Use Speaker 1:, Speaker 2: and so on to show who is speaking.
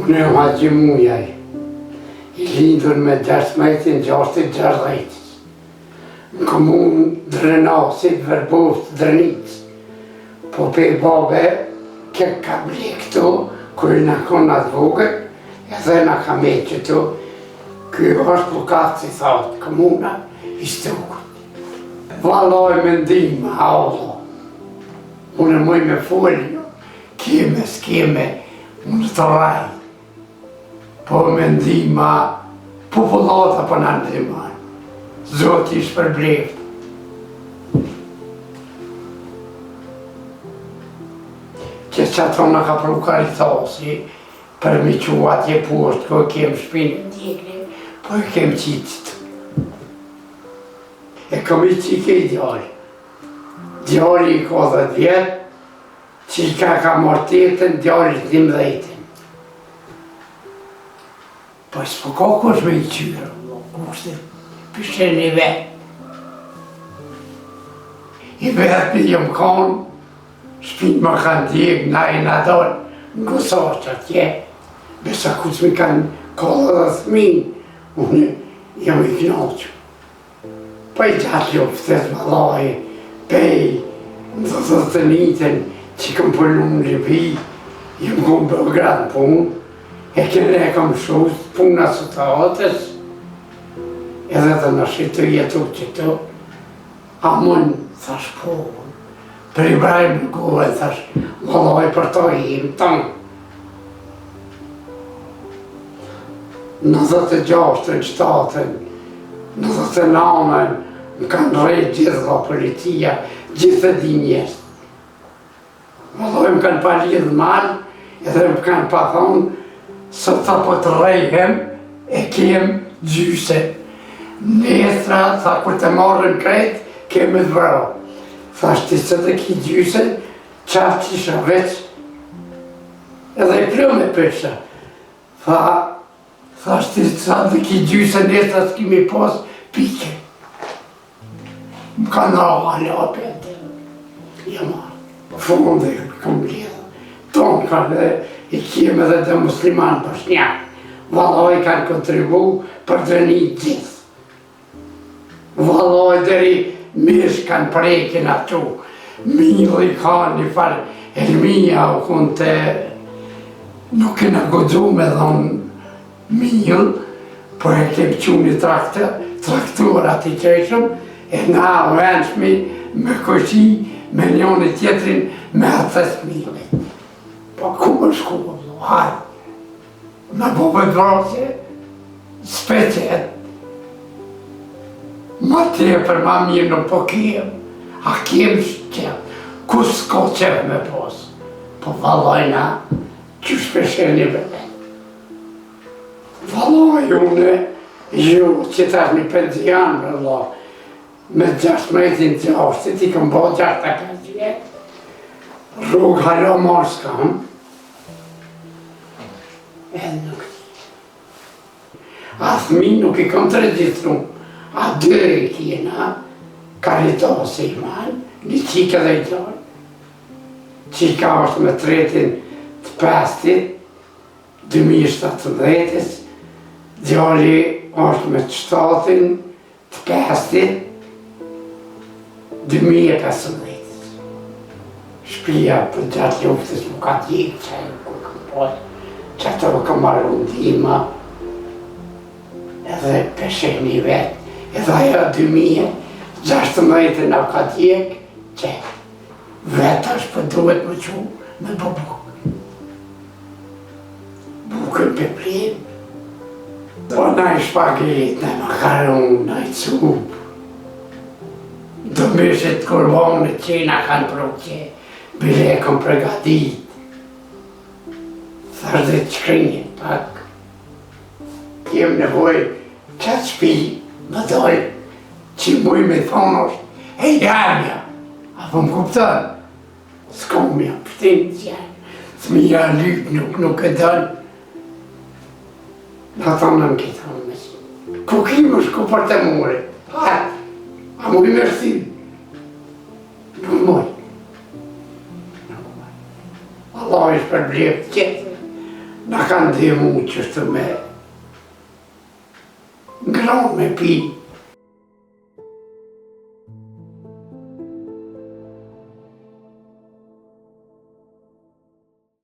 Speaker 1: Unë e Haxhi Mujaj, I lindur me 16-60, në komunë Drenasit, Verbovë, Drenic. Po pe babe, ke ka ble këtu, kërë në konë atë vogët, edhe në ka me këtu, kjo është po katë, si thotë, komuna I Stukut. Valoj me ndimë, Allah. Unë mëj me foljo, kime, s'kime, unë të rajë. Po me ndima, populata për në ndiman. Zoti ishë për blefë. Që që ato në ka pru Karitasi, për mi që atje poshtë, ko kem shpinë në djekri, po e kem qitit. E kom I qike I djali. Djali I ka 10 vjetë, qika ka mortetën, djali 12. Po s'po ka kush me I qyre, kushte, pështen I vetë. I vetë në jëmë kanë, shpinë më kanë djekë, na I nadolë, në gësashtë atje, besa kus mi kanë kohë dhe thminë, unë jam I knaqë. Po I gjatë luftës më lajë, pej, në të nitën, që kom përlu në Libi, jëmë kom Beograd në punë, e kene e kom shusë, puna së të atës, edhe të në shqitë jetu qëtu, a mund, thash po, për I brajmë në gojë, thash, më loj për to himë tonë. Në 96-ën, 7-ën, në 99-ën, më kanë rejtë gjithë nga policia, gjithë dinjes. Më loj më kanë pa lidhë malë, edhe më kanë pa thonë, së ta po të rejhem, e kem gjyse. Nestra, tha, kur të marrën kretë, kemi të vrau. Thash, ti së të ki gjyse, qatë që isha veç, edhe I plu me pësha. Thash, ti së të ki gjyse, nestra s'kimi pas, pike. Më kanë raha lapet, jema, fonde, kom lidhë. Tonë kanë dhe, I kjem edhe dhe musliman për shnjak. Valoj kanë kontribu për Drenit gjithë. Valoj dheri mish kanë prekin atu. Mili kanë I farë Elmija u kënë të... Nuk e në godzu me dhonë mil, por e kem quni traktorat I qeshëm, e nga venshmi me koshi, me njoni tjetrin me atës mili. Po ku më shku, hajë. Në po për vrasje, speqet. Ma tepër, ma mirë nuk po kem. A kem shqep. Ku s'ko qep me pos. Po valojna, që shpesheni vete. Valoj une, ju që tash një penzion, me 16 I kom bo 65 vjetë. Rrugë halo marë s'kam. Edhe nuk ti. A thmi nuk I kom të regjistru. A 2 I kjena, Karitasi I malë, një qika dhe I gjallë. Qika është me 3-in të 5-it, 2017, djalli është me 7-in të 5-it, 2015. Shpia për gjatë luftës më ka djekë që e ku kam pojë, që ato më kam marru ndima, edhe pesheni vetë, edhe ajo 2016 në ka djekë, që vetë është për duhet më që me bë bukë. Bukën për plimë, do në I shpaget, në makaron, në I cupë, do mëshet kurbanët që në kanë proqe, bile e kom pregadit. Thash dhe të shkrinjën pak. Jem nevoj qatë shpi, më dojë, që muj me thonë është, e jamja. A po më kuptën? S'kom jam pështin të janë, s'mija lypë nuk e dënë. Në thonë në këtë thonë me si. Ku kimë shku për të more? A muj mërësi? Nuk muj. Allah ishë për blevë tjetër. Na kanë ndihmu qështu me ngronë me pi.